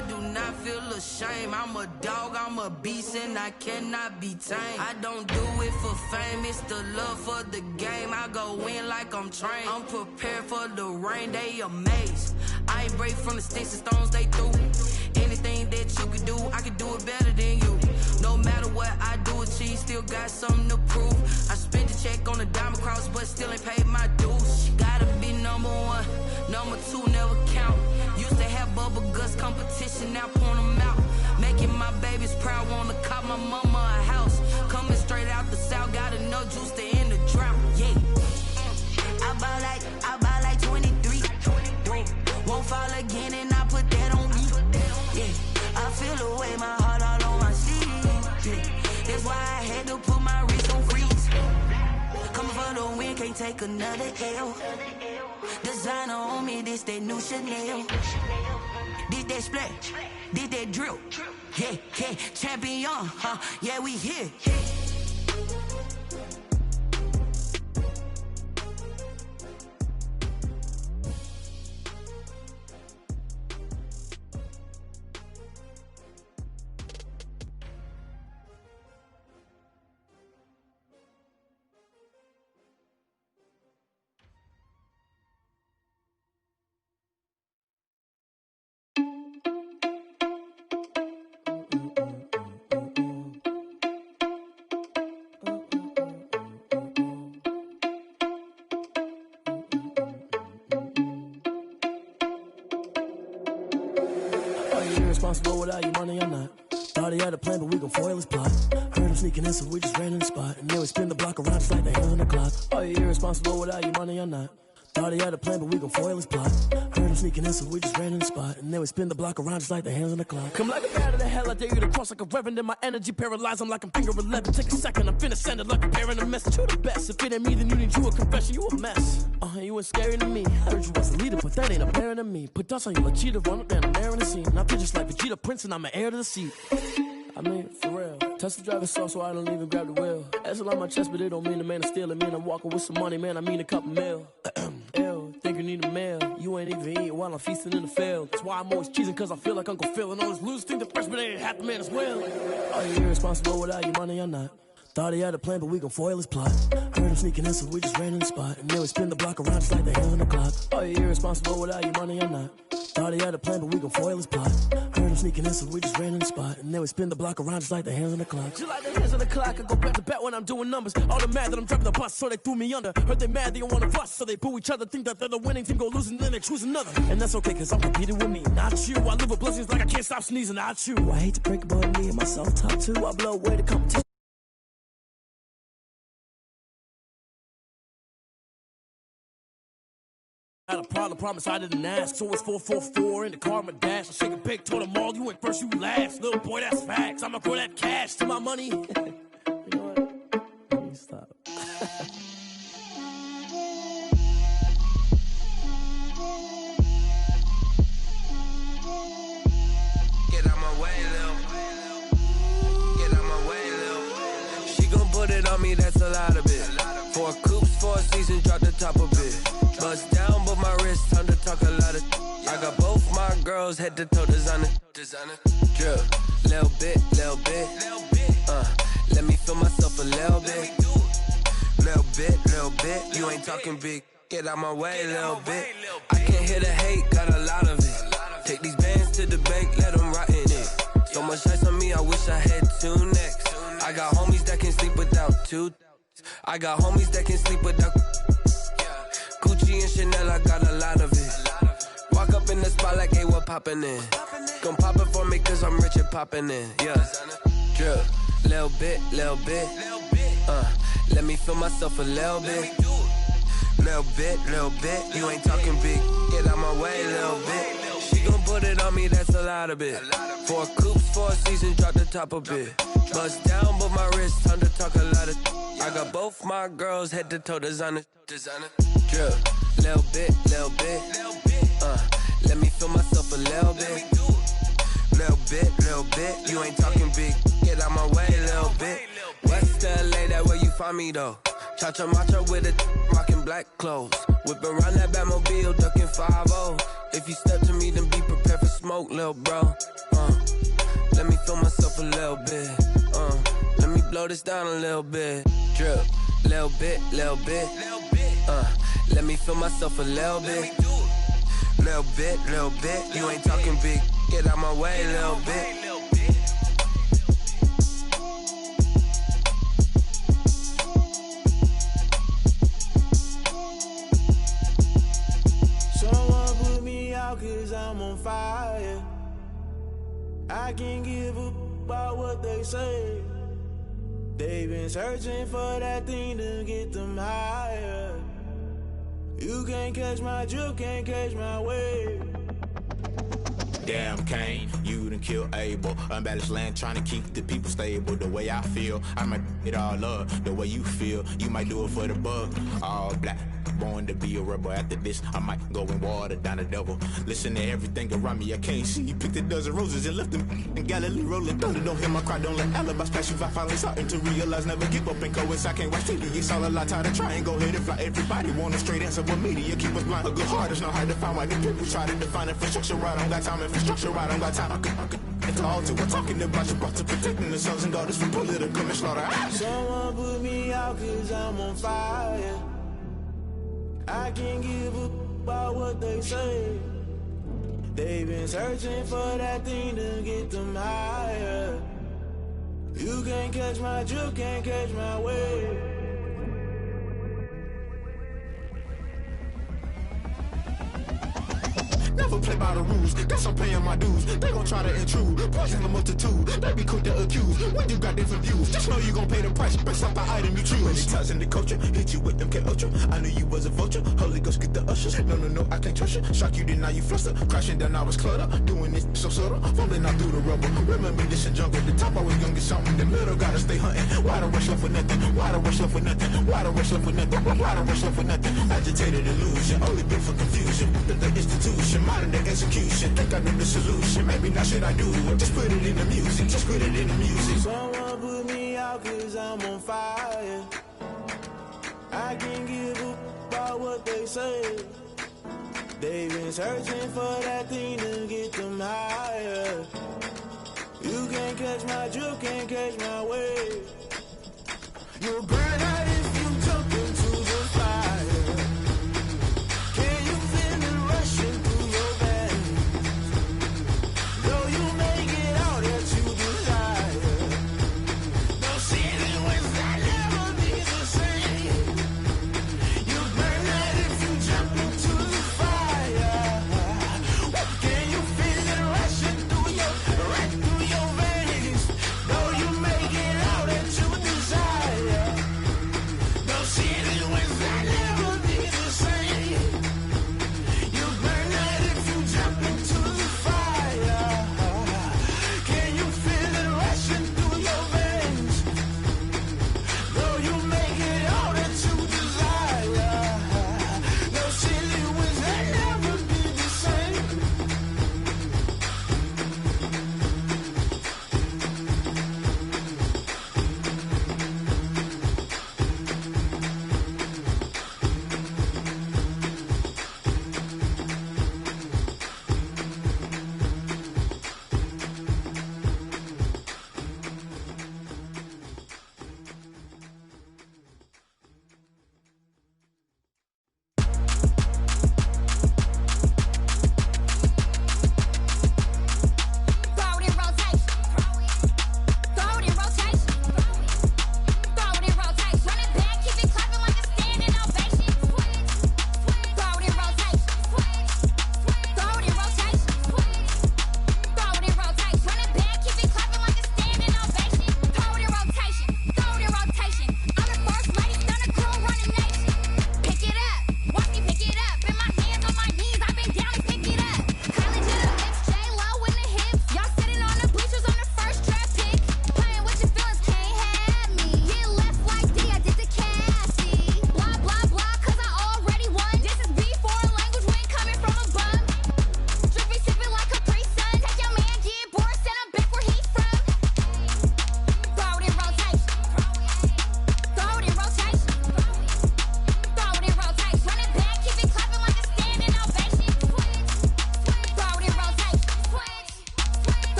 I do not feel ashamed. I'm a dog, I'm a beast, and I cannot be tamed. I don't do it for fame, it's the love for the game. I go in like I'm trained. I'm prepared for the rain, they amazed. I ain't break from the sticks and stones they threw. Anything that you can do, I can do it better than you. No matter what I do achieve, still got something to prove. I spent the check on the diamond cross, but still ain't paid my dues. Gotta be number one, number two never count. Used to have bubble guts competition, now point them out. Making my babies proud, wanna cop my mama a house. Coming straight out the south, got enough juice to end the drought. Yeah, I buy like 23. Won't fall again, and I put that on me. Yeah, I feel the way, my heart all on my sleeve. Yeah, that's why I had to put my wrist on freeze. Coming for the win, can't take another L. Designer on me, this that new Chanel. This that splash, this that drill. Yeah, yeah, champion, huh? Yeah, we here. Responsible without your money or not. Thought he had a plan, but we gon' foil his plot. Heard him sneaking in, so we just ran in the spot. And then we spin the block around just like the hands on the clock. Are you irresponsible without your money or not? Thought he had a plan, but we gon' foil his plot. Heard him sneaking in, so we just ran in the spot. And then we spin the block around just like the hands on the clock. Come like a bat of the hell, I dare you to cross like a reverend. In my energy paralyzed, I'm like I'm finger 11. Take a second, I'm finna send it like a parent a message. You the best, if it ain't me, then you need you a confession. You a mess, you ain't scary to me. I heard you was a leader, but that ain't apparent to me. Put dust on you like cheetah, run up there and I'm there in the scene. And I feel just like Vegeta Prince and I'm an heir to the seat. I mean, for real. Touch the driver's sauce so I don't even grab the wheel. That's on my chest, but it don't mean the man is stealing. Man, I'm walking with some money, man, I mean a couple mil. Ew, think you need a meal. You ain't even eating while I'm feasting in the field. That's why I'm always cheesing, cause I feel like Uncle Phil. And all those losers think the freshman ain't half the man as well. Are you irresponsible without your money or not? Thought he had a plan, but we gon' foil his plot. Heard him sneaking in, so we just ran in the spot. And then we spin the block around just like the hands on the clock. Are you irresponsible without your money or not? Thought he had a plan, but we gon' foil his plot. Heard him sneaking in, so we just ran in the spot. And then we spin the block around just like the hands on the clock. Just like the hands on the clock, I go back to back when I'm doing numbers. All the mad that I'm driving the bus, so they threw me under. Heard they mad, they don't wanna bust, so they boo each other. Think that they're the winning team, go losing, then they choose another. And that's okay, cause I'm competing with me, not you. I live with blessings like I can't stop sneezing, not you. I hate to break it, but me and myself top two. I blow away the competition. Had a problem, promise I didn't ask. So it's 444 in the car, my dash. I shake a big, told them all, you went first, you last. Little boy, that's facts. I'ma throw that cash to my money. You know what? Let me stop. Get out my way, Lil. Get out my way, Lil. She gon' put it on me, that's a lot of it. 4 coops, 4 seasons, drop the top of it. Bust down, but my wrist, time to talk a lot of. I got both my girls, head to toe designer. Drip, little bit. Let me feel myself a little bit. Little bit. You ain't talking big. Get out my way, little bit. I can't hear the hate, got a lot of it. Take these bands to the bank, let them rot in it. So much ice on me, I wish I had 2 necks. I got homies that can sleep without 2. I got homies that can sleep without. Gucci and Chanel, I got a lot of it. Walk up in the spot like, hey, what poppin' in? Gon' pop it for me cause I'm rich and poppin' in. Yeah, drip, little bit. Let me feel myself a little bit. Little bit. You ain't talking big. Get out my way, little bit. She gon' put it on me, that's a lot of it. 4 coops, 4 seasons, drop the top a bit. Bust down, but my wrist, time to talk a lot of. I got both my girls, head to toe designer. Drip, little bit. Let me feel myself a little bit. Little bit. You ain't talking big. Get out my way, little bit. West LA, that where you find me though. Cha-cha matcha with a rockin' black clothes. Whip around that Batmobile, ducking 5-0. If you step to me, then be prepared for smoke, little bro. Let me feel myself a little bit. Let me blow this down a little bit. Drip, little bit, little bit. Let me feel myself a little bit. Little bit, little bit. You ain't talking big. Get out my way, little bit. Someone put me out 'cause I'm on fire. I can't give up about what they say. They've been searching for that thing to get them higher. You can't catch my drip, can't catch my wave. Damn Kane, you done killed Abel. Unbalanced land trying to keep the people stable. The way I feel, I might it all up. The way you feel, you might do it for the buck. All black, born to be a rebel. After this, I might go and water down the devil. Listen to everything around me, I can't see. Picked a dozen roses and left them in Galilee rolling thunder. Don't hear my cry, don't let alibis pass you. I finally starting to realize, never give up and coincide. Can't watch TV, it's all a lot. Tired of trying, go ahead and fly. Everybody want a straight answer, but media keep us blind. A good heart is not hard to find. Why the people try to define infrastructure right? I don't got time, infrastructure right, I don't got time. I could all to. We're talking about you brought to protecting the sons and daughters from political and slaughter. Someone put me out 'cause I'm on fire. I can't give up about what they say. They've been searching for that thing to get them higher. You can't catch my drip, can't catch my wave. Never play by the rules, guess I'm paying my dues. They gon' try to intrude, poison the multitude. They be quick to accuse, when you got different views. Just know you gon' pay the price, based off the item you choose. Many ties in the culture, hit you with them K-Ultra. I knew you was a vulture, Holy Ghost get the ushers. No, I can't trust you. Shock you, then now you fluster. Crashing down, I was cluttered. Doing this so subtle, falling out through the rubble. Remember this in jungle, the top I was young and something. The middle gotta stay hunting. Why the rush left for nothing? Why the rush left for nothing? Why the rush left for nothing? Why the rush left for nothing? Agitated illusion, only built for confusion. The institution, modern day execution. Think I know the solution. Maybe not shit I do. Just put it in the music. Just put it in the music. Someone put me out 'cause I'm on fire. I can't give up about what they say. They've been searching for that thing to get them higher. You can't catch my drip, can't catch my wave. You'll burn out if you jump into the fire. Can you feel it rushing through your veins? Though you make it out that you desire. No city was that never be the same. You burn out if you jump into the fire. Can you feel it rushing through your veins? Though you make it out that you desire.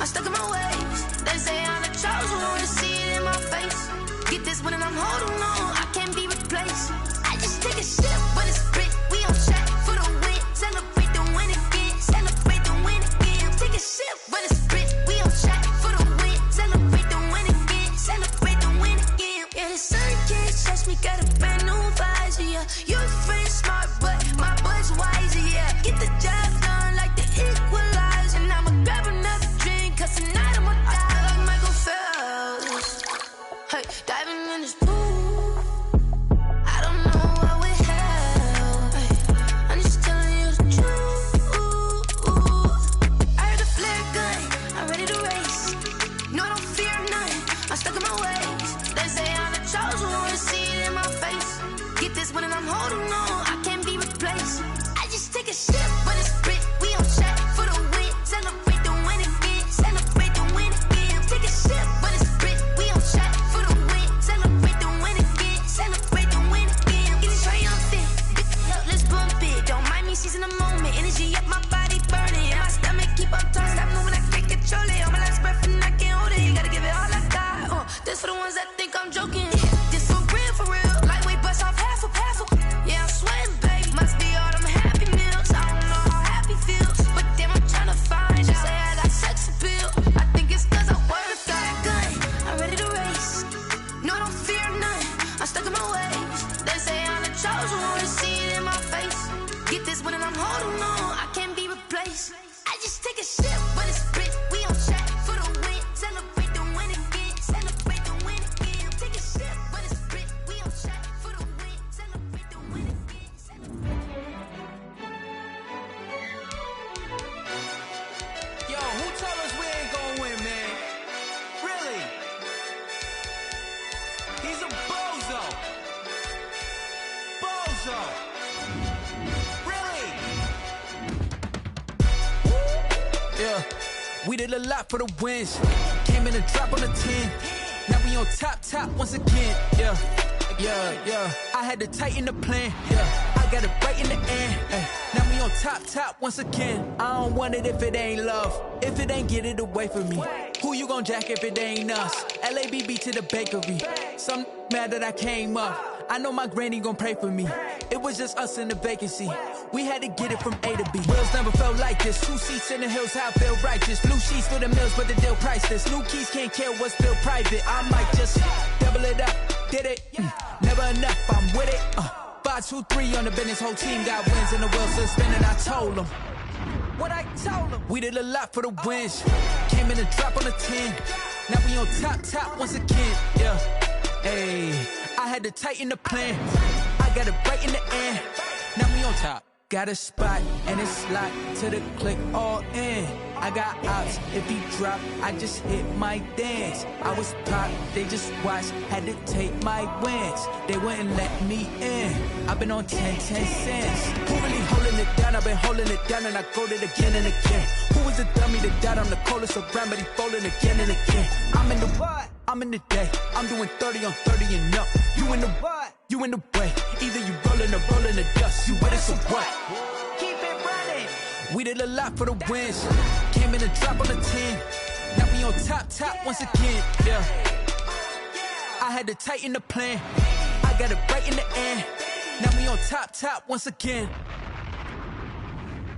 I'm stuck in my ways. They say I'm the chosen one, to see it in my face. Get this one and I'm holding on, I can't be replaced. I just take a sip, but it's split. We on track for the win. Celebrate the win again. Celebrate the win again. Take a sip, but it's split. We on track for the win. Celebrate the win again. Celebrate the win again. Yeah, the sun can't touch me. Got a brand new visor. Yeah, your friend smart, but my bud's wiser. Yeah, get the job done like the equalizer. And I'ma grab another drink, 'cause tonight I'ma die like Michael Phelps. Hey, diving in this pool. I don't know what would help. Hey, I'm just telling you the truth. I heard the flare gun, I'm ready to race. No, I don't fear none, I'm stuck in my ways. They say I'm the chosen one, to see it in my face. Get this one and I'm holding on, I can't be replaced. I just take a sip, but it's split. We on track for the win. Celebrate the win again. Celebrate the win again. Take a sip, but it's split. We on track for the win. Celebrate the win again. Celebrate the win again. Get it triumphant. Let's bump it. Don't mind me seizing the moment. Energy up, my body burning. My stomach keep up turning. Stop moving, I can't control it. On my last breath and I can't hold it. You gotta give it all I got. This for the ones that think I'm joking. This for real, for real. Lightweight bust off half a. Yeah, I'm sweating, baby. Must be all them happy meals. I don't know how happy feels, but damn, I'm trying to find out. Say I got sex appeal. I think it's 'cause I work that gun. I'm ready to race. No, I don't fear none. I'm stuck in my ways. They say I'm the chosen one, to see it in my face. Get this one and I'm holding on, I can't be replaced. I just take a sip, but it's split. We on track for the win. Celebrate the win again. Celebrate the win again. Take a sip, but it's split. We on track for the win. Celebrate the win again. Yo, who told us we ain't gonna win, man? Really? He's a bozo. Bozo. Really? Yeah, we did a lot for the wins. Came in a drop on the 10. Now we on top once again. Yeah. I had to tighten the plan. Yeah, I got it right in the end. Ay, now we on top once again. I don't want it if it ain't love. If it ain't, get it away from me. Who you gon' jack if it ain't us? LABB to the bakery. Some mad that I came up. I know my granny gon' pray for me. It was just us in the vacancy. We had to get it from A to B. Wheels never felt like this. 2 seats in the hills, how I feel righteous. Blue sheets for the mills, but the deal priceless. New keys can't care what's still private. I might just double it up. Did it? Never enough, I'm with it. 5, 2, 3 on the business. Whole team got wins and the wheels still spinning. I told them what I told them. We did a lot for the wins. Came in a drop on the 10. Now we on top once again. Yeah. Hey, I had to tighten the plan. I got it right in the end. Now we on top. Got a spot and it's locked to the click all in. I got ops, if he drop, I just hit my dance. I was pop, they just watched, had to take my wins. They wouldn't let me in. I've been on 10 cents. Who really holding it down? I've been holding it down and I go it again and again. Who was the dummy that died? I'm the coldest around, but he folding again and again. I'm in the what? I'm in the day. I'm doing 30 on 30 and up. You in the what? You in the way. Either you rolling or rolling the dust. You with us or what? Keep it running. We did a lot for the wins. Came in a drop on the 10. Now we on top once again. Yeah. I had to tighten the plan. I got it right in the end. Now we on top once again.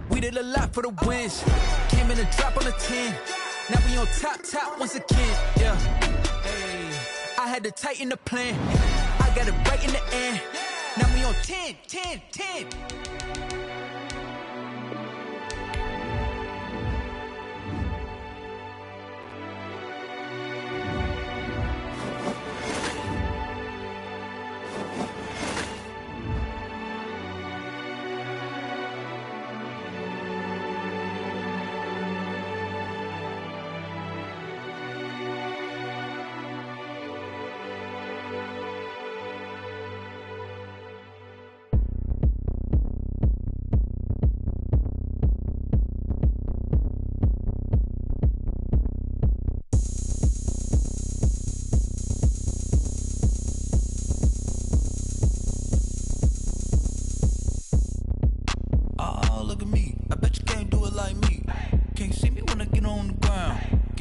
We did a lot for the wins. Came in a drop on the 10. Now we on top once again. Yeah. Hey, I had to tighten the plan. I got it right in the end. Now we on 10.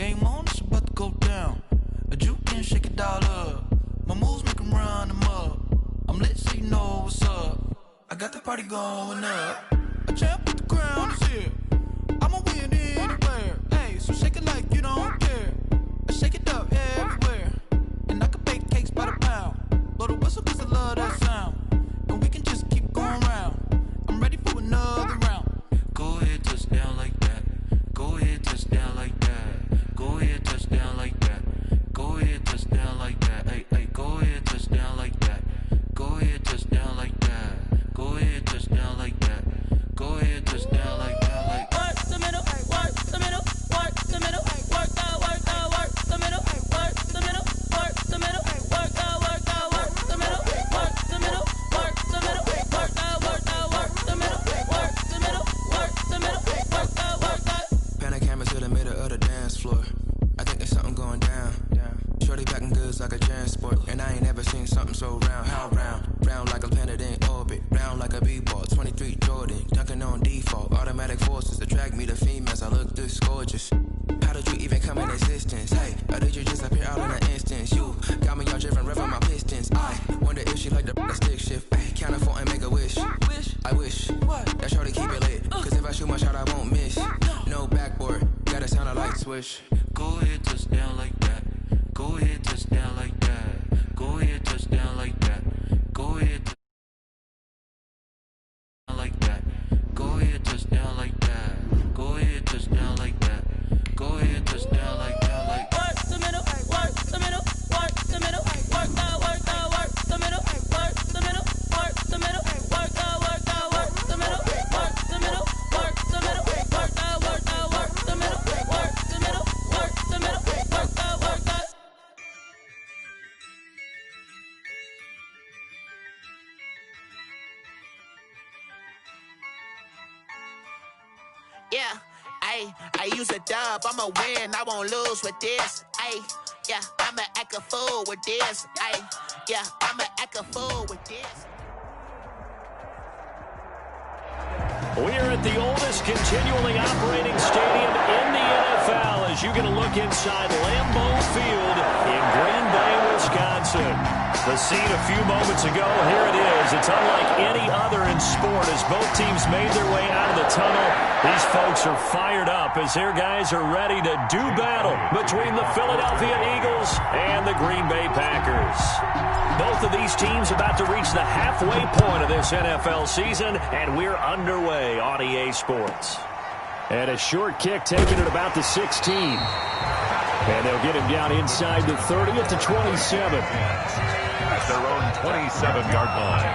Game on, it's about to go down. A juke and shake it all up. My moves make 'em run them up. I'm lit so you know what's up. I got the party going up. A champ with the crown is here. I'ma win anywhere. Hey, so shake it like you don't care. I shake it up everywhere. And I can bake cakes by the pound. Blow the whistle 'cause I love that sound. And we can just keep going round. I'm ready for another round. Go ahead, touch down like that. Go ahead, touch down like that. Go ahead, touch down like that. Go ahead, touch down like that. Hey, hey, go ahead, touch down like that. Go ahead, touch down like that. Go ahead, touch down like that. Go ahead, touch down like that. Like work the middle, work the middle, work the middle, work the middle, work the middle, work the middle, work the middle, work the middle, work the middle, work the middle, work the middle, work the middle, work the. Pan a camera to the middle of the dance floor. I think there's something going down. Shorty backing goods like a transport, and I ain't never seen something so round. How round? Round like a planet in orbit, round like a b-ball. 23 Jordan, dunking on default. Automatic forces attract me to females. I look this gorgeous. How did you even come in existence? Hey, or did you just appear out in an instance? You got me all driven, revving my pistons. I wonder if she like the stick shift. Hey, count four and make a wish. I wish that shorty keep it lit. 'Cause if I shoot my shot, I won't miss. No backboard, gotta sound a light switch. Go ahead, touch down like that. Go ahead, touch down like that. Go ahead, touch down like that. Go ahead, touch down like that. Go ahead, touch down like that. Go ahead, touch down like that. Go ahead, touch down like that. Like work the middle, work the middle, work the middle, work the middle, work the middle, work the middle, work the middle, work the middle, work the middle, work the middle, work the middle, work the middle, work the middle, work the middle, work the. Yeah, I use a dub, I'ma win, I won't lose with this. Yeah, I'ma act a fool with this. Yeah, I'ma act a fool with this. We're at the oldest continually operating stadium in the NFL as you get a look inside Lambeau Field in Green Bay, Wisconsin. The scene a few moments ago, here it is. It's unlike any other in sport as both teams made their way out of the tunnel. These folks are fired up as their guys are ready to do battle between the Philadelphia Eagles and the Green Bay Packers. Both of these teams about to reach the halfway point of this NFL season, and we're underway on EA Sports. And a short kick taken at about the 16. And they'll get him down inside the 30 at the 27. At their own 27-yard line.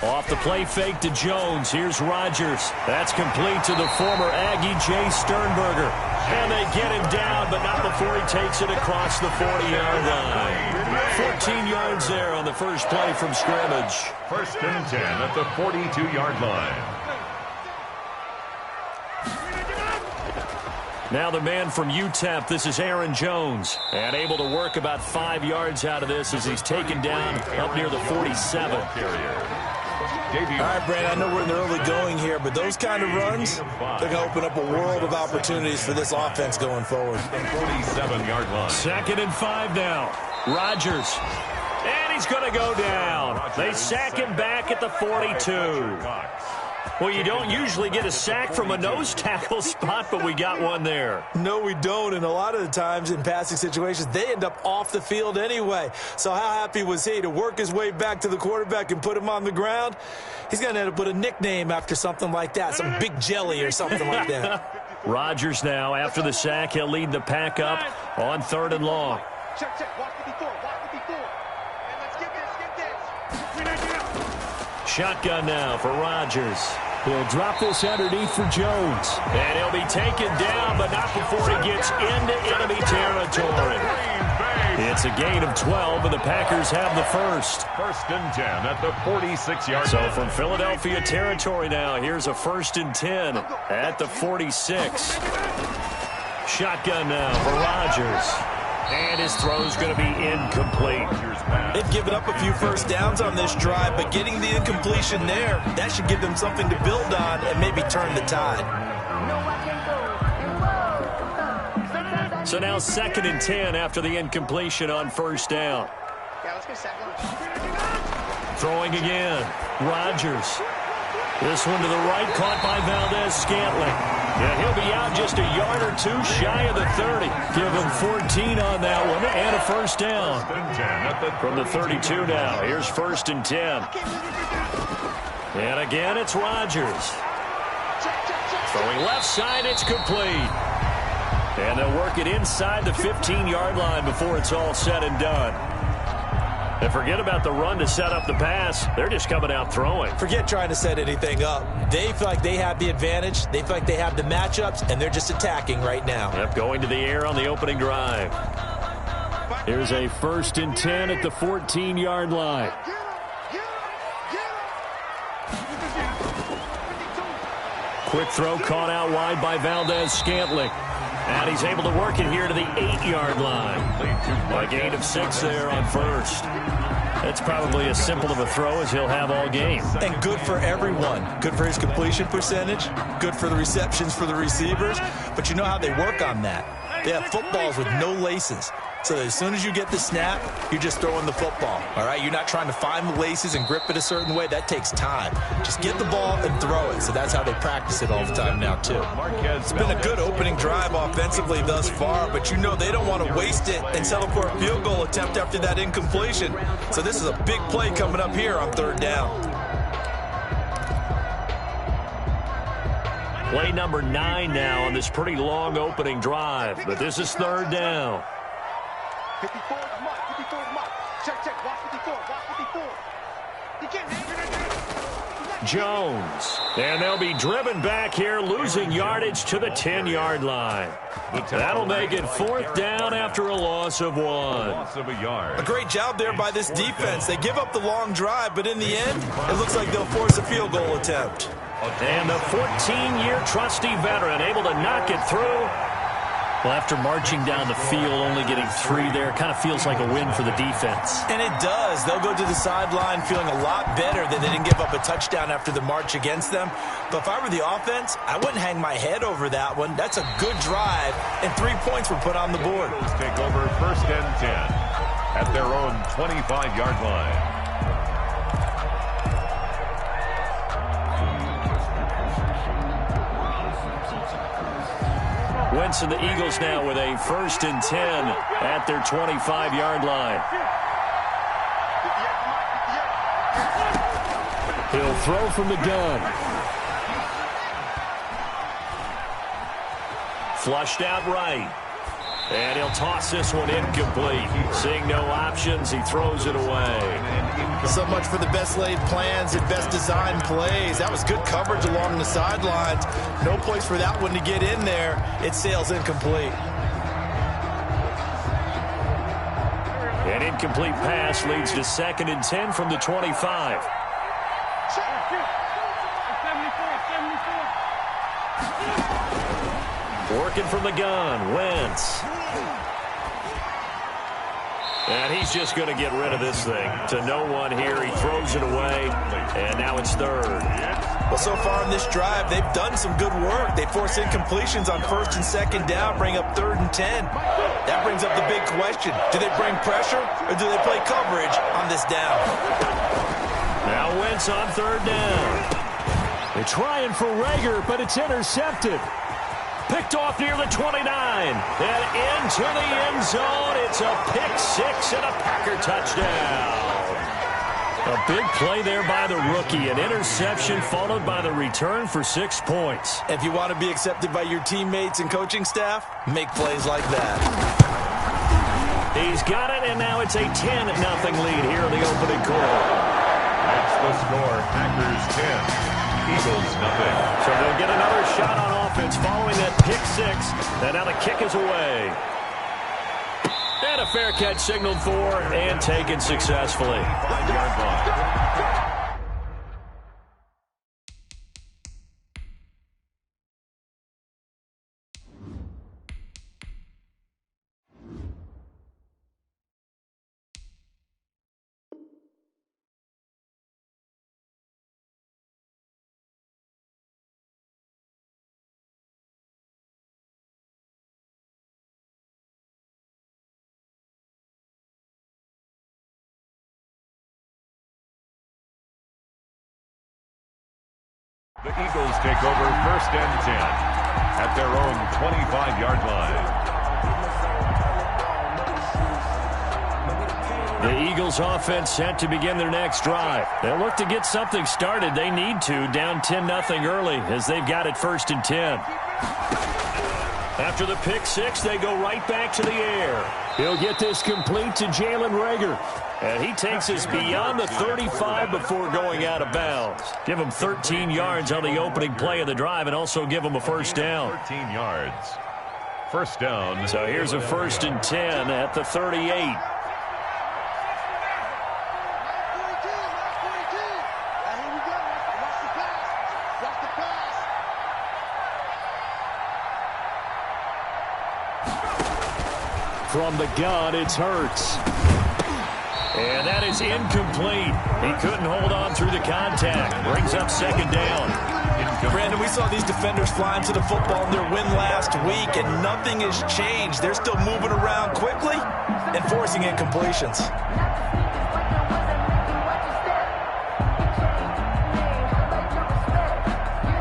Off the play fake to Jones. Here's Rodgers. That's complete to the former Aggie Jay Sternberger. And they get him down, but not before he takes it across the 40-yard line. 14 yards there on the first play from scrimmage. First and 10 at the 42-yard line. Now the man from UTEP, this is Aaron Jones. And able to work about 5 yards out of this as he's taken down up near the 47. All right, Brad, I know we're in the early going here, but those kind of runs, they're going to open up a world of opportunities for this offense going forward. 47-yard line. 2nd and 5 now. Rodgers. And he's going to go down. They sack him back at the 42. Well, you don't usually get a sack from a nose tackle spot, but we got one there. No, we don't, and a lot of the times in passing situations, they end up off the field anyway. So how happy was he to work his way back to the quarterback and put him on the ground? He's going to end up with a nickname after something like that, some big jelly or something like that. Rodgers now, after the sack, he'll lead the pack up on 3rd and long. Check. Watch the before. And let's get this. Shotgun now for Rodgers. He'll drop this underneath for Jones. And he'll be taken down, but not before he gets into enemy territory. Green Bay It's a gain of 12, and the Packers have the first. 1st and 10 at the 46-yard line. So from Philadelphia territory now, here's a 1st and 10 at the 46. Shotgun now for Rodgers. And his throw's going to be incomplete. They've given up a few first downs on this drive, but getting the incompletion there, that should give them something to build on and maybe turn the tide. So now 2nd and 10 after the incompletion on 1st down. Throwing again. Rodgers. This one to the right, caught by Valdez-Scantling. Yeah, he'll be out just a yard or two shy of the 30. Give him 14 on that one and a 1st down. From the 32 now, here's 1st and 10. And again, it's Rodgers. Throwing left side, it's complete. And they'll work it inside the 15-yard line before it's all said and done. And forget about the run to set up the pass. They're just coming out throwing. Forget trying to set anything up. They feel like they have the advantage. They feel like they have the matchups, and they're just attacking right now. Yep, going to the air on the opening drive. Here's a 1st and 10 at the 14-yard line. Quick throw caught out wide by Valdez-Scantling. And he's able to work it here to the 8-yard line. A gain of 6 there on 1st. That's probably as simple of a throw as he'll have all game. And good for everyone. Good for his completion percentage. Good for the receptions for the receivers. But you know how they work on that. They have footballs with no laces. So that as soon as you get the snap, you're just throwing the football. All right? You're not trying to find the laces and grip it a certain way. That takes time. Just get the ball and throw it. So that's how they practice it all the time now, too. It's been a good opening drive offensively thus far, but you know they don't want to waste it and settle for a field goal attempt after that incompletion. So this is a big play coming up here on 3rd down. Play number 9 now on this pretty long opening drive. But this is 3rd down. 54 is mark, 54 is mark. Check, watch 54, watch 54. He can't hang it. Jones. And they'll be driven back here, losing yardage to the 10-yard line. That'll make it 4th down after a loss of 1. A great job there by this defense. They give up the long drive, but in the end, it looks like they'll force a field goal attempt. And the 14-year trusty veteran able to knock it through. Well, after marching down the field, only getting 3 there, kind of feels like a win for the defense. And it does. They'll go to the sideline feeling a lot better that they didn't give up a touchdown after the march against them. But if I were the offense, I wouldn't hang my head over that one. That's a good drive, and 3 points were put on the board. Take over 1st and 10 at their own 25-yard line. Wentz and the Eagles now with a 1st and 10 at their 25-yard line. He'll throw from the gun. Flushed out right. And he'll toss this one incomplete. Seeing no options, he throws it away. So much for the best laid plans and best designed plays. That was good coverage along the sidelines. No place for that one to get in there. It sails incomplete. An incomplete pass leads to 2nd and 10 from the 25. Working from the gun, Wentz. And he's just going to get rid of this thing. To no one here, he throws it away, and now it's 3rd. Well, so far in this drive, they've done some good work. They force incompletions on 1st and 2nd down, bring up 3rd and 10. That brings up the big question. Do they bring pressure, or do they play coverage on this down? Now Wentz on 3rd down. They're trying for Rager, but it's intercepted. Picked off near the 29. And into the end zone. It's a pick 6 and a Packer touchdown. A big play there by the rookie. An interception followed by the return for 6 points. If you want to be accepted by your teammates and coaching staff, make plays like that. He's got it, and now it's a 10-0 lead here in the opening quarter. That's the score. Packers 10. Eagles nothing. So they'll get another shot on offense following that pick 6. And now the kick is away. And a fair catch signaled for and taken successfully. 5-yard line. The Eagles take over 1st and 10 at their own 25-yard line. The Eagles offense set to begin their next drive. They'll look to get something started. They need to, down 10-0 early as they've got it 1st and 10. After the pick six, they go right back to the air. He'll get this complete to Jalen Reagor. And he takes us beyond the 35 before going out of bounds. Give him 13 yards on the opening play of the drive and also give him a first down. 13 yards. First down. So here's a 1st and 10 at the 38. From the gun, it's Hurts. And that is incomplete. He couldn't hold on through the contact. Brings up 2nd down. Brandon, we saw these defenders flying to the football in their win last week, and nothing has changed. They're still moving around quickly and forcing incompletions.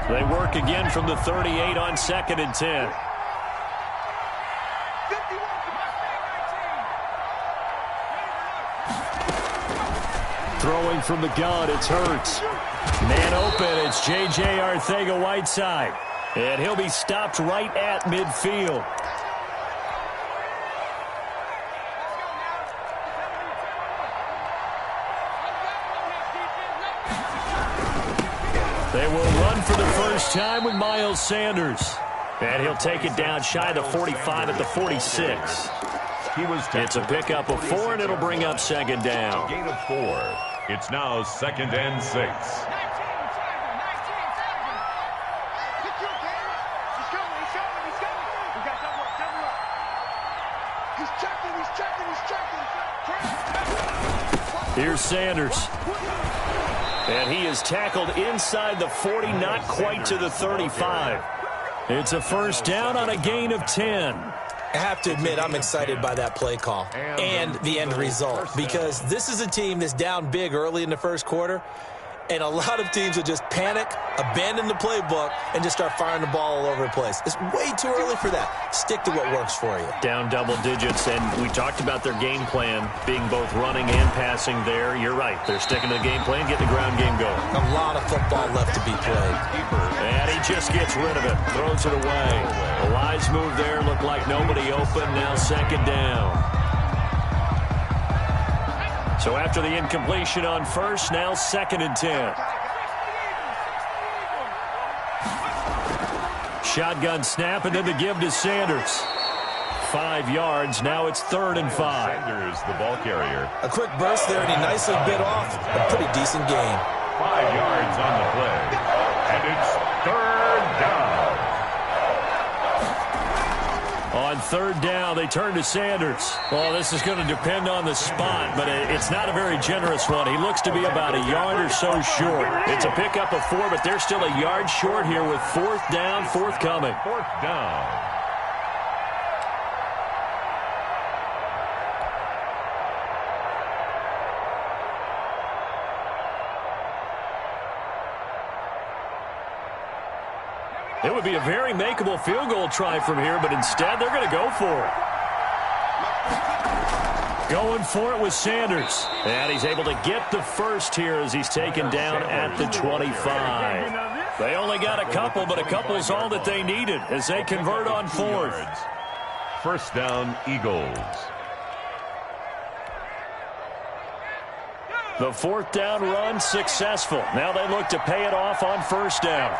They work again from the 38 on 2nd and 10. Throwing from the gun, it's Hurts. Man open, it's J.J. Arcega-Whiteside. And he'll be stopped right at midfield. They will run for the first time with Miles Sanders. And he'll take it down shy of the 45 at the 46. It's a pickup of 4, and it'll bring up 2nd down. Gain of 4. It's now 2nd and 6. Here's Sanders. And he is tackled inside the 40, not quite to the 35. It's a first down on a gain of 10. I have to admit, I'm excited by that play call and the end result, because this is a team that's down big early in the first quarter, and a lot of teams will just panic, abandon the playbook, and just start firing the ball all over the place. It's way too early for that. Stick to what works for you. Down double digits, and we talked about their game plan being both running and passing there. You're right. They're sticking to the game plan, getting the ground game going. A lot of football left to be played. And he just gets rid of it, throws it away. A wise move there, looked like nobody open, now 2nd down. So after the incompletion on first, now 2nd and 10. Shotgun snap, and then the give to Sanders. 5 yards, now it's 3rd and 5. Sanders, the ball carrier. A quick burst there, and he nicely bit off a pretty decent gain. 5 yards on the play. And it's 3rd down. On 3rd down, they turn to Sanders. Well, this is going to depend on the spot, but it's not a very generous one. He looks to be about a yard or so short. It's a pickup of 4, but they're still a yard short here with 4th down, forthcoming. 4th down. It would be a very makeable field goal try from here, but instead they're going to go for it. Going for it with Sanders. And he's able to get the first here as he's taken down at the 25. They only got a couple, but a couple's all that they needed as they convert on 4th. First down, Eagles. The 4th down run successful. Now they look to pay it off on 1st down.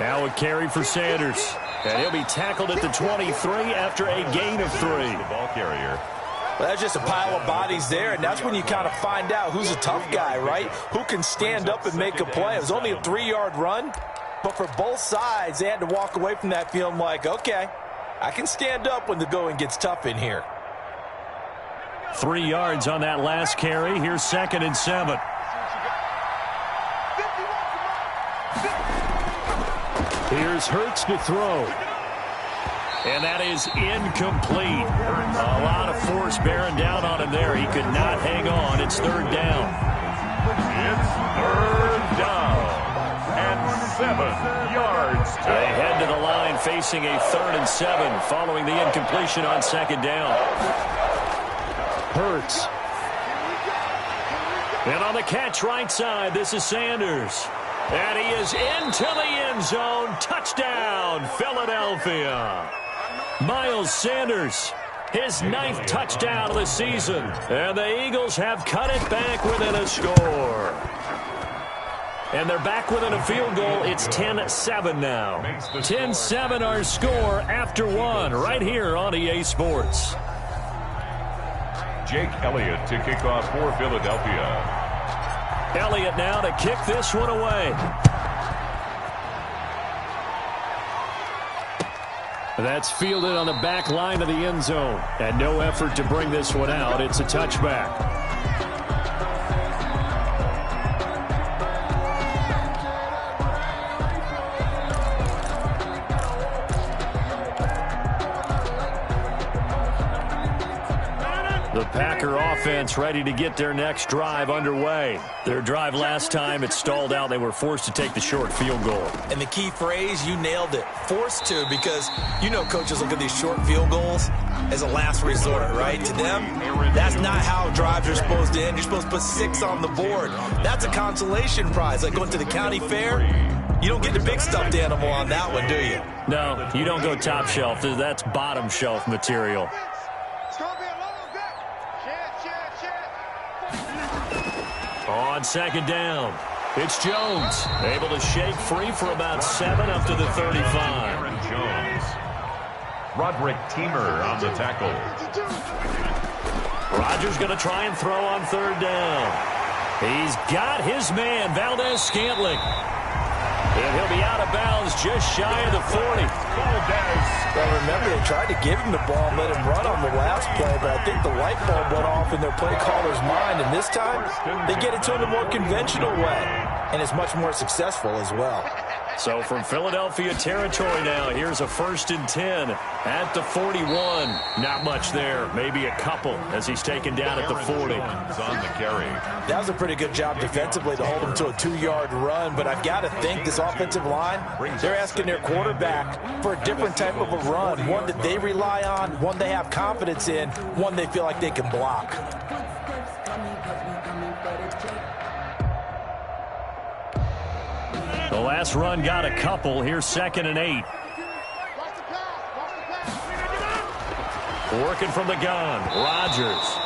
Now a carry for Sanders. And he'll be tackled at the 23 after a gain of 3. The ball carrier. Well, that's just a pile of bodies there, and that's when you kind of find out who's a tough guy, right? Who can stand up and make a play. It was only a 3-yard run, but for both sides, they had to walk away from that feeling like, okay, I can stand up when the going gets tough in here. 3 yards on that last carry. Here's 2nd and 7. Here's Hurts to throw. And that is incomplete. A lot of force bearing down on him there. He could not hang on. It's 3rd down. It's 3rd down. And 7 yards. They head to the line facing a 3rd and 7 following the incompletion on 2nd down. Hurts. And on the catch right side, this is Sanders. And he is into the end zone. Touchdown, Philadelphia. Miles Sanders, his 9th touchdown of the season. And the Eagles have cut it back within a score. And they're back within a field goal. It's 10-7 now. 10-7 our score after 1 right here on EA Sports. Jake Elliott to kick off for Philadelphia. Elliott now to kick this one away. That's fielded on the back line of the end zone. And no effort to bring this one out. It's a touchback. The Packer offense ready to get their next drive underway. Their drive last time, it stalled out. They were forced to take the short field goal. And the key phrase, you nailed it, forced to, because you know coaches look at these short field goals as a last resort, right? To them, that's not how drives are supposed to end. You're supposed to put 6 on the board. That's a consolation prize, like going to the county fair. You don't get the big stuffed animal on that one, do you? No, you don't go top shelf. That's bottom shelf material. On 2nd down, it's Jones. Able to shake free for about 7 up to the 35. Aaron Jones. Roderick Teamer on the tackle. Rodgers going to try and throw on 3rd down. He's got his man, Valdez-Scantling. And he'll be out of bounds just shy of the 40. Well, remember, they tried to give him the ball and let him run on the last play, but I think the light bulb went off in their play caller's mind, and this time they get it to him a more conventional way, and it's much more successful as well. So from Philadelphia territory now, here's a 1st and 10 at the 41. Not much there, maybe a couple as he's taken down at the 40. On the carry. That was a pretty good job defensively to hold him to a 2-yard run, but I've got to think this offensive line, they're asking their quarterback for a different type of a run, one that they rely on, one they have confidence in, one they feel like they can block. The last run got a couple. Here's 2nd and 8. Working from the gun. Rodgers.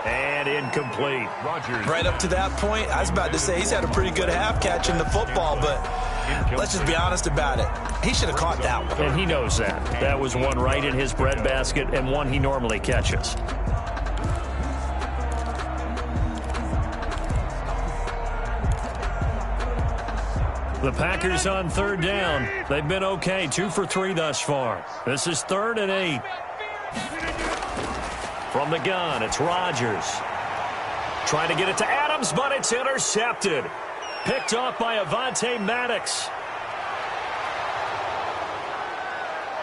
And incomplete. Rodgers. Right up to that point, I was about to say he's had a pretty good half catching the football, but let's just be honest about it. He should have caught that one. And he knows that. That was one right in his breadbasket and one he normally catches. The Packers on 3rd down. They've been okay, 2 for 3 thus far. This is 3rd and 8. From the gun, it's Rodgers. Trying to get it to Adams, but it's intercepted. Picked off by Avonte Maddox.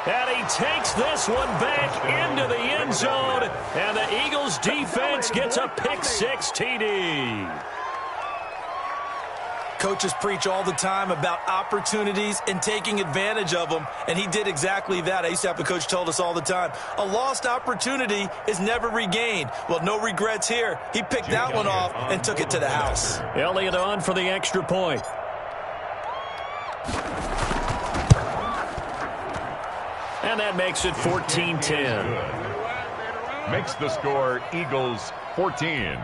And he takes this one back into the end zone. And the Eagles defense gets a pick-6 TD. Coaches preach all the time about opportunities and taking advantage of them, and he did exactly that. I used to have a coach told us all the time, a lost opportunity is never regained. Well, no regrets here. He picked that one off and took it to the house. Elliott on for the extra point. And that makes it 14-10. Makes the score Eagles 14,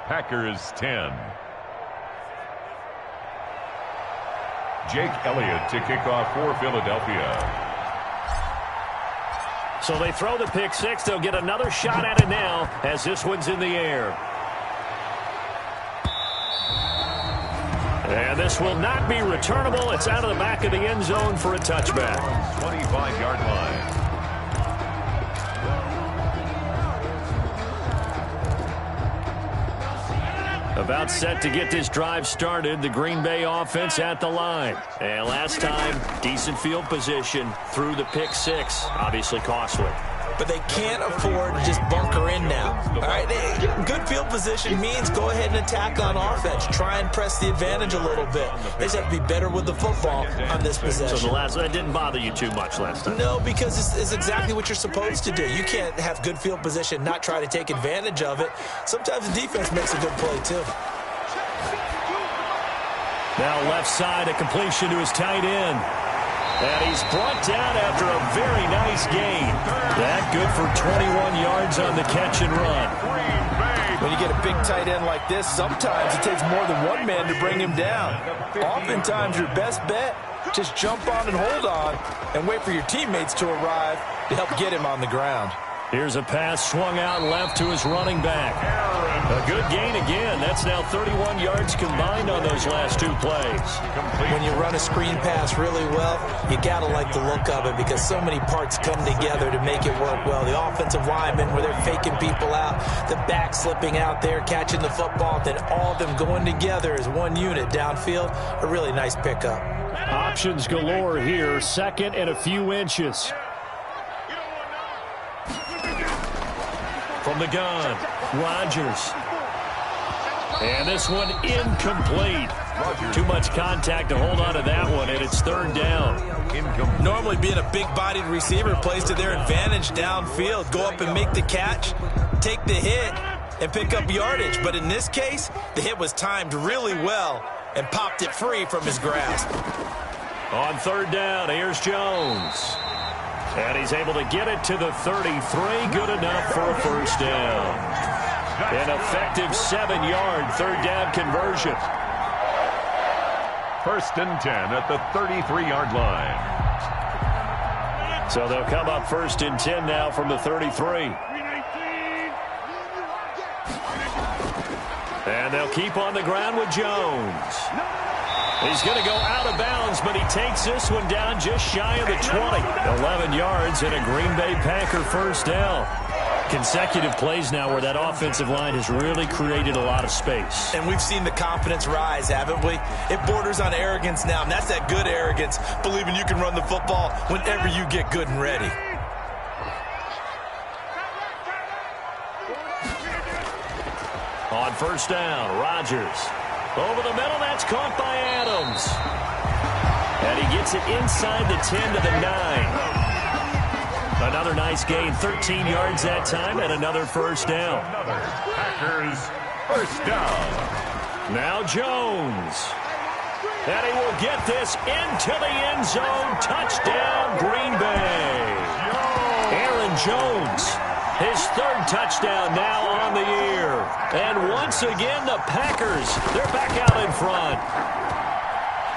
Packers 10. Jake Elliott to kick off for Philadelphia. So they throw the pick six. They'll get another shot at it now as this one's in the air. And this will not be returnable. It's out of the back of the end zone for a touchback. 25-yard line. About set to get this drive started. The Green Bay offense at the line. And last time, decent field position through the pick six. Obviously costly. But they can't afford to just bunker in now. All right, good field position means go ahead and attack on offense. Try and press the advantage a little bit. They just have to be better with the football on this possession. So that didn't bother you too much last time? No, because it's exactly what you're supposed to do. You can't have good field position, not try to take advantage of it. Sometimes the defense makes a good play, too. Now left side, a completion to his tight end. And he's brought down after a very nice gain. That good for 21 yards on the catch and run. When you get a big tight end like this, sometimes it takes more than one man to bring him down. Oftentimes your best bet, just jump on and hold on and wait for your teammates to arrive to help get him on the ground. Here's a pass swung out left to his running back. A good gain again. That's now 31 yards combined on those last two plays. When you run a screen pass really well, you got to like the look of it because so many parts come together to make it work well. The offensive linemen where they're faking people out, the back slipping out there, catching the football, then all of them going together as one unit downfield. A really nice pickup. Options galore here. Second and a few inches. From the gun, Rodgers. And this one incomplete. Too much contact to hold on to that one, and it's third down. Normally being a big-bodied receiver plays to their advantage downfield. Go up and make the catch, take the hit, and pick up yardage. But in this case, the hit was timed really well and popped it free from his grasp. On third down, here's Jones. And he's able to get it to the 33. Good enough for a first down. An effective 7-yard third down conversion. First and 10 at the 33-yard line. So they'll come up first and 10 now from the 33. And they'll keep on the ground with Jones. He's going to go out of bounds, but he takes this one down just shy of the 20. 11 yards and a Green Bay Packer first down. Consecutive plays now where that offensive line has really created a lot of space. And we've seen the confidence rise, haven't we? It borders on arrogance now, and that's that good arrogance, believing you can run the football whenever you get good and ready. On first down, Rodgers. Over the middle, that's caught by Adams. And he gets it inside the 10 to the 9. Another nice gain, 13 yards that time, and another first down. Packers first down. Now Jones. And he will get this into the end zone. Touchdown, Green Bay. Aaron Jones. His third touchdown now on the year. And once again, the Packers, they're back out in front.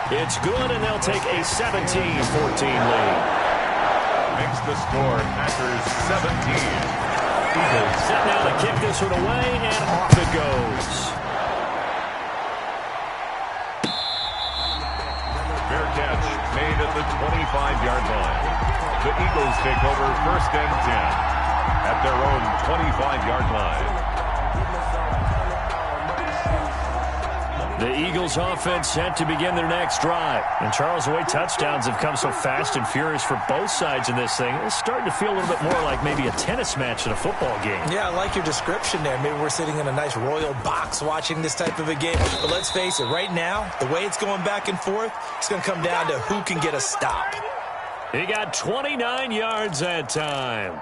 It's good, and they'll take a 17-14 lead. Makes the score, Packers 17. Eagles set now to kick this one away, and off it goes. Fair catch made at the 25-yard line. The Eagles take over first and 10. At their own 25-yard line. The Eagles offense set to begin their next drive. And Charles, the way touchdowns have come so fast and furious for both sides in this thing, it's starting to feel a little bit more like maybe a tennis match in a football game. Yeah, I like your description there. Maybe we're sitting in a nice royal box watching this type of a game. But let's face it, right now, the way it's going back and forth, it's going to come down to who can get a stop. He got 29 yards that time.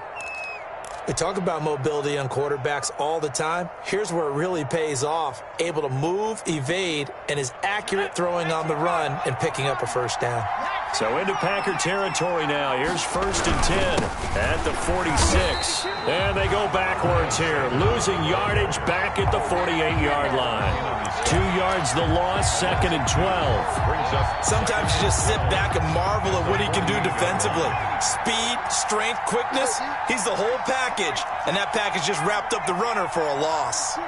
We talk about mobility on quarterbacks all the time. Here's where it really pays off. Able to move, evade, and is accurate throwing on the run and picking up a first down. So into Packer territory now. Here's first and 10 at the 46. And they go backwards here. Losing yardage back at the 48-yard line. 2 yards the loss, 2nd and 12. Sometimes you just sit back and marvel at what he can do defensively. Speed, strength, quickness, he's the whole package. And that package just wrapped up the runner for a loss.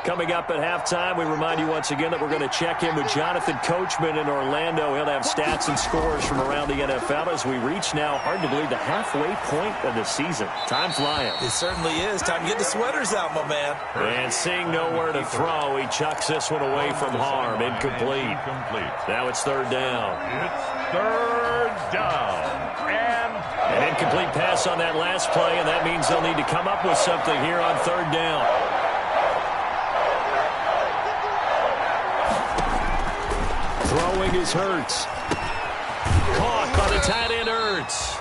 Coming up at halftime, we remind you once again that we're going to check in with Jonathan Coachman in Orlando. He'll have stats and scores from around the NFL as we reach now, hard to believe, the halfway point of the season. Time flying. It certainly is. Time to get the sweaters out, my man. And seeing nowhere to throw, he chucks this one away from harm. Incomplete. Now it's 3rd down. It's 3rd down. And an incomplete pass on that last play, and that means they'll need to come up with something here on 3rd down. Throwing is Hurts. Caught by the tight end Hurts.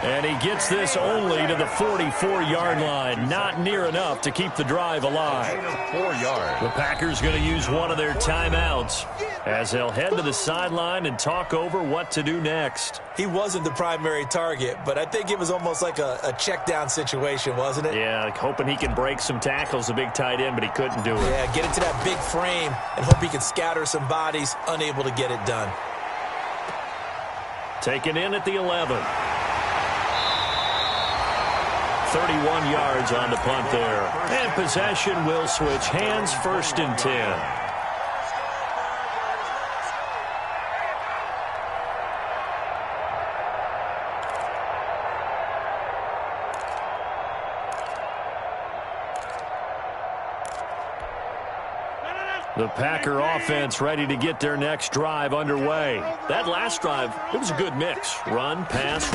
And he gets this only to the 44-yard line. Not near enough to keep the drive alive. 4 yards. The Packers going to use one of their timeouts as they'll head to the sideline and talk over what to do next. He wasn't the primary target, but I think it was almost like a check-down situation, wasn't it? Yeah, like hoping he can break some tackles, a big tight end, but he couldn't do it. Yeah, get into that big frame and hope he can scatter some bodies, unable to get it done. Taken in at the 11. 31 yards on the punt there. And possession will switch hands, 1st and 10. The Packer offense ready to get their next drive underway. That last drive, it was a good mix. Run, pass,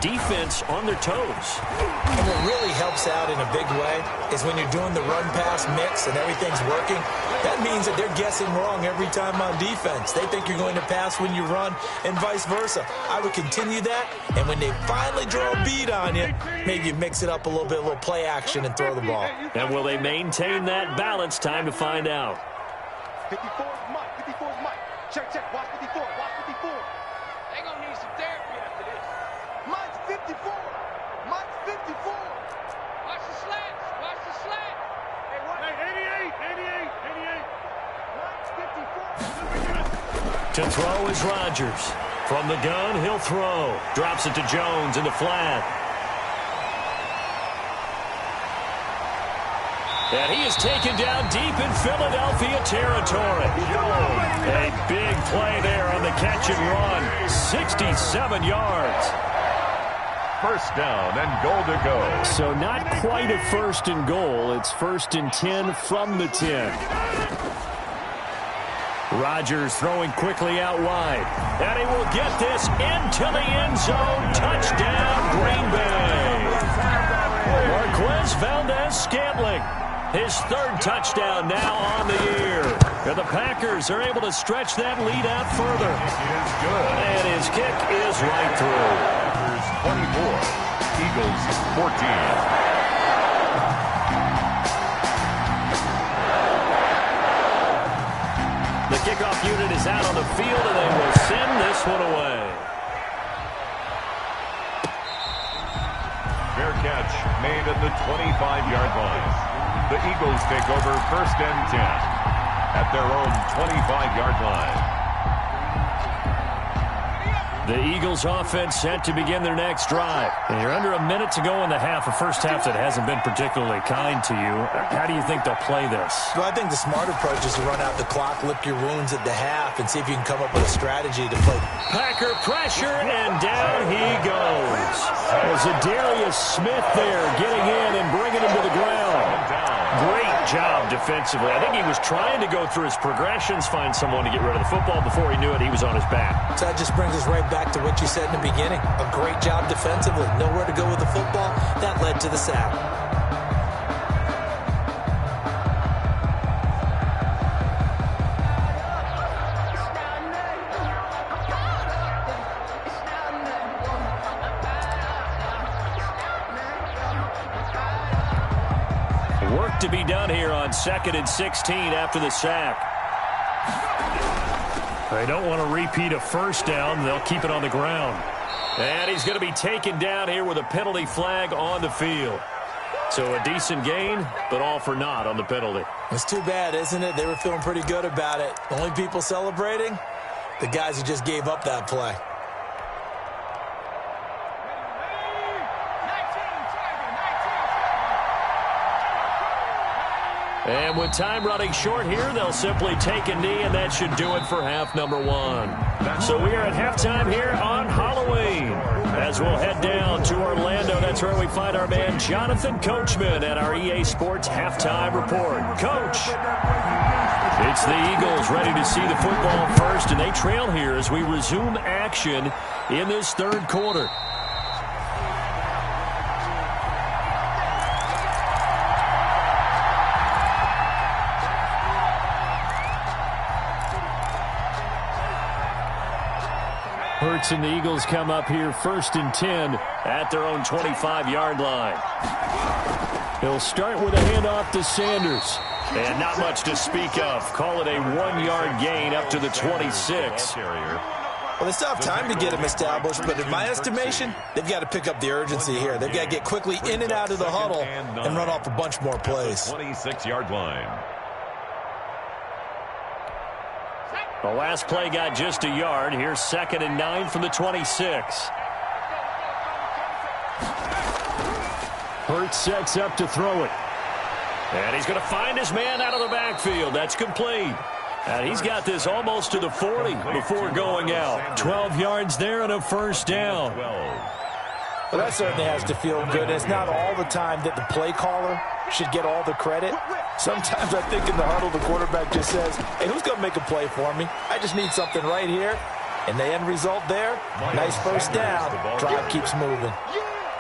defense on their toes. And what really helps out in a big way is when you're doing the run-pass mix and everything's working, that means that they're guessing wrong every time on defense. They think you're going to pass when you run and vice versa. I would continue that, and when they finally draw a beat on you, maybe you mix it up a little bit, a little play action and throw the ball. And will they maintain that balance? Time to find out. 54 is Mike. 54 is Mike. Check. Watch 54. Watch 54. They gonna need some therapy after this. Mike's 54. Mike's 54. Watch the slats. Watch the slats. Hey, what? Hey, 88. Mike's 54. To throw is Rodgers. From the gun, he'll throw. Drops it to Jones in the flat. And he is taken down deep in Philadelphia territory. A big play there on the catch and run. 67 yards. 1st down and goal to go. So not quite a 1st and goal. It's 1st and 10 from the 10. Rodgers throwing quickly out wide. And he will get this into the end zone. Touchdown, Green Bay. Marquez Valdez-Scantling. His 3rd touchdown now on the year. And the Packers are able to stretch that lead out further. It is good. And his kick is right through. Packers 24, Eagles 14. The kickoff unit is out on the field, and they will send this one away. Fair catch made at the 25-yard line. The Eagles take over 1st and 10 at their own 25-yard line. The Eagles offense set to begin their next drive. And you're under a minute to go in the half, a first half that hasn't been particularly kind to you. How do you think they'll play this? Well, I think the smart approach is to run out the clock, lick your wounds at the half, and see if you can come up with a strategy to play. Packer pressure, and down he goes. There's a Darius Smith there getting in and bringing him to the ground. Down. Great job defensively. I think he was trying to go through his progressions, find someone to get rid of the football. Before he knew it, he was on his back. So that just brings us right back to what you said in the beginning. A great job defensively. Nowhere to go with the football. That led to the sack. Work to be done here on 2nd and 16 after the sack. They don't want to repeat a first down. They'll keep it on the ground. And he's going to be taken down here with a penalty flag on the field. So a decent gain, but all for naught on the penalty. It's too bad, isn't it? They were feeling pretty good about it. The only people celebrating, the guys who just gave up that play. And with time running short here, they'll simply take a knee, and that should do it for half number one. So we are at halftime here on Halloween. As we'll head down to Orlando, that's where we find our man Jonathan Coachman at our EA Sports Halftime Report. Coach, it's the Eagles ready to see the football first, and they trail here as we resume action in this third quarter. Hurts and the Eagles come up here 1st and 10 at their own 25-yard line. He'll start with a handoff to Sanders. And not much to speak of. Call it a 1-yard gain up to the 26. Well, they still have time to get him established, but in my estimation, they've got to pick up the urgency here. They've got to get quickly in and out of the huddle and run off a bunch more plays. 26-yard line. The last play got just a yard. Here's 2nd and 9 from the 26. Hurts sets up to throw it. And he's going to find his man out of the backfield. That's complete. And he's got this almost to the 40 before going out. 12 yards there and a first down. Well, that certainly has to feel good. It's not all the time that the play caller should get all the credit. Sometimes I think in the huddle, the quarterback just says, hey, who's going to make a play for me? I just need something right here. And the end result there, nice first down. Drive keeps moving.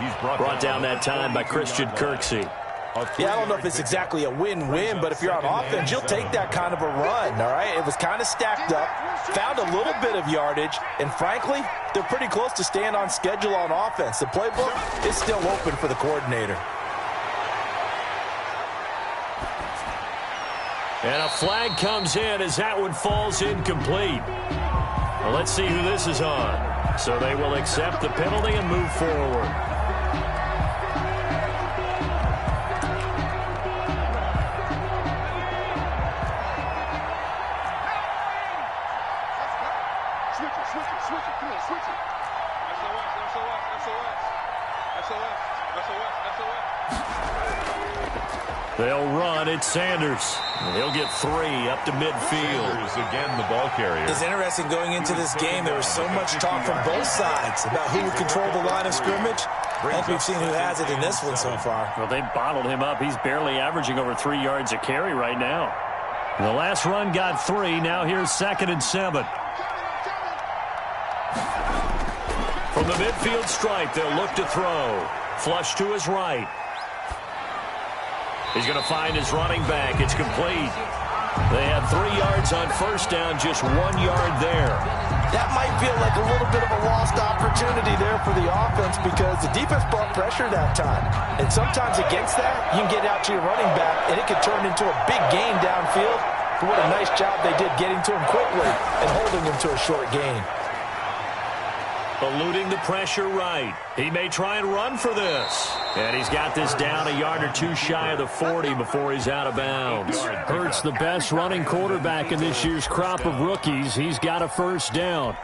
He's brought down that time by Christian Kirksey. Yeah, I don't know if it's exactly a win-win, but if you're on offense, you'll take that kind of a run, all right? It was kind of stacked up, found a little bit of yardage, and frankly, they're pretty close to staying on schedule on offense. The playbook is still open for the coordinator. And a flag comes in as that one falls incomplete. Well, let's see who this is on. So they will accept the penalty and move forward. They'll run. It's Sanders. And he'll get 3 up to midfield. Sanders again, the ball carrier. It's interesting going into this game. There was so much talk from both sides about who would control the line of scrimmage. I think we've seen who has it in this one so far. Well, they bottled him up. He's barely averaging over 3 yards a carry right now. The last run got 3. Now here's 2nd and 7. From the midfield stripe, they'll look to throw. Flush to his right. He's going to find his running back. It's complete. They had 3 yards on first down, just 1 yard there. That might feel like a little bit of a lost opportunity there for the offense because the defense brought pressure that time. And sometimes against that, you can get out to your running back, and it could turn into a big gain downfield. But what a nice job they did getting to him quickly and holding him to a short gain. Eluding the pressure right. He may try and run for this. And he's got this down a yard or 2 shy of the 40 before he's out of bounds. Hurts the best running quarterback in this year's crop of rookies. He's got a first down.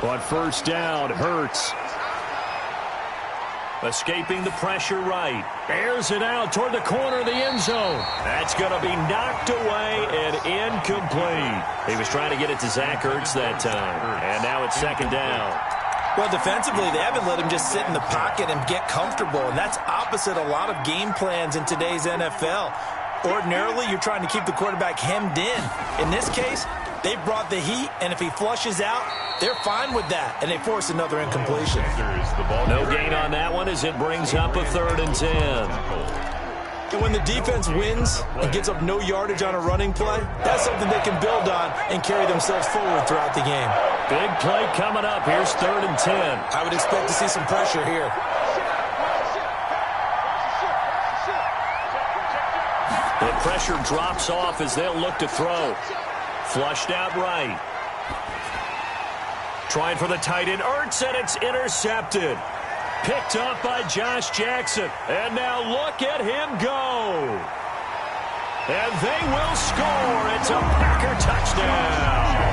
On first down, Hurts. Escaping the pressure right. Airs it out toward the corner of the end zone. That's going to be knocked away and incomplete. He was trying to get it to Zach Ertz that time. And now it's second down. Well, defensively, they haven't let him just sit in the pocket and get comfortable, and that's opposite a lot of game plans in today's NFL. Ordinarily, you're trying to keep the quarterback hemmed in. In this case, they brought the heat, and if he flushes out, they're fine with that, and they force another incompletion. No gain on that one as it brings up a 3rd and 10. And when the defense wins and gets up no yardage on a running play, that's something they can build on and carry themselves forward throughout the game. Big play coming up. Here's 3rd and 10. I would expect to see some pressure here. The pressure drops off as they'll look to throw. Flushed out right. Trying for the tight end, Ertz, and it's intercepted. Picked up by Josh Jackson. And now look at him go. And they will score. It's a Packer touchdown.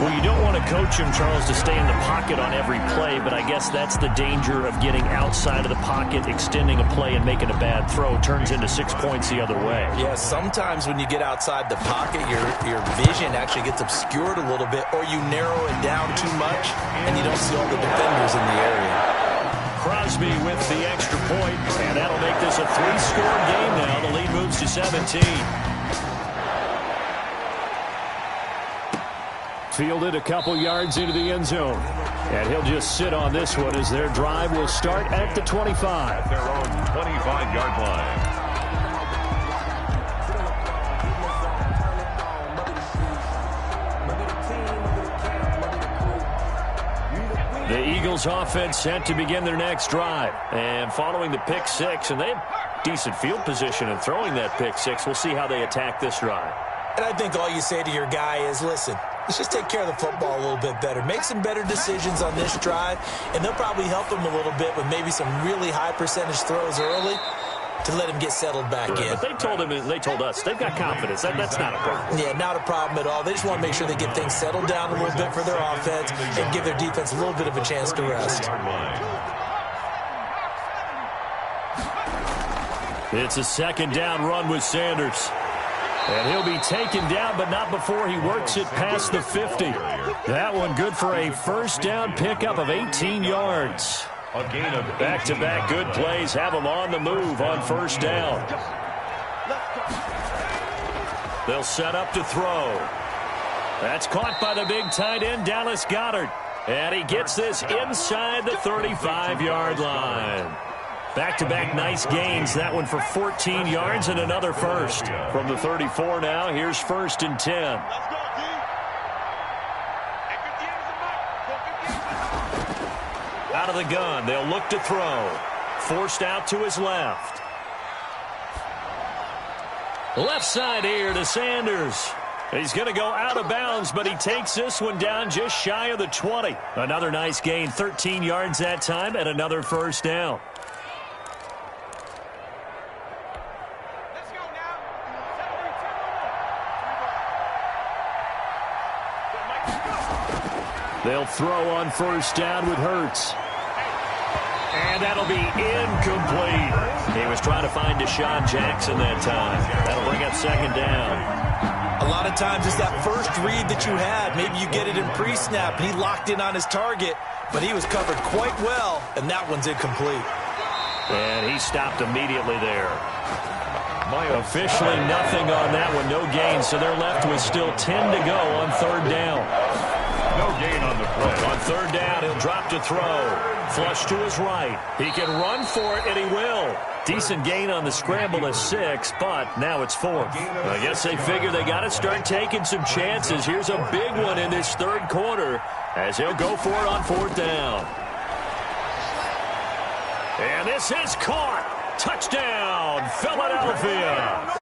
Well, you don't want to coach him, Charles, to stay in the pocket on every play, but I guess that's the danger of getting outside of the pocket, extending a play, and making a bad throw. Turns into 6 points the other way. Yeah, sometimes when you get outside the pocket, your vision actually gets obscured a little bit, or you narrow it down too much, and you don't see all the defenders in the area. Crosby with the extra point, and that'll make this a 3-score game now. The lead moves to 17. Fielded a couple yards into the end zone. And he'll just sit on this one as their drive will start at the 25. Their own 25-yard line. The Eagles offense set to begin their next drive. And following the pick six, and they have decent field position in throwing that pick six. We'll see how they attack this drive. And I think all you say to your guy is, listen, let's just take care of the football a little bit better. Make some better decisions on this drive, and they'll probably help him a little bit with maybe some really high percentage throws early to let him get settled back in. But they told us they've got confidence. That's not a problem. Yeah, not a problem at all. They just want to make sure they get things settled down a little bit for their offense and give their defense a little bit of a chance to rest. It's a second down run with Sanders. And he'll be taken down, but not before he works it past the 50. That one good for a first down pickup of 18 yards. A gain of back-to-back good plays have them on the move on first down. They'll set up to throw. That's caught by the big tight end, Dallas Goedert. And he gets this inside the 35-yard line. Back-to-back nice gains. That one for 14 yards and another first. From the 34 now, here's 1st and 10. Out of the gun, they'll look to throw. Forced out to his left. Left side here to Sanders. He's going to go out of bounds, but he takes this one down just shy of the 20. Another nice gain, 13 yards that time, and another first down. They'll throw on first down with Hurts. And that'll be incomplete. He was trying to find Deshaun Jackson that time. That'll bring up second down. A lot of times it's that first read that you had. Maybe you get it in pre-snap, and he locked in on his target, but he was covered quite well, and that one's incomplete. And he stopped immediately there. Officially nothing on that one, no gain, so they're left with still 10 to go on third down. No gain on the play. On third down, he'll drop to throw. Flush to his right. He can run for it, and he will. Decent gain on the scramble is 6, but now it's 4. I guess they figure they got to start taking some chances. Here's a big one in this third quarter as he'll go for it on fourth down. And this is caught. Touchdown, Philadelphia.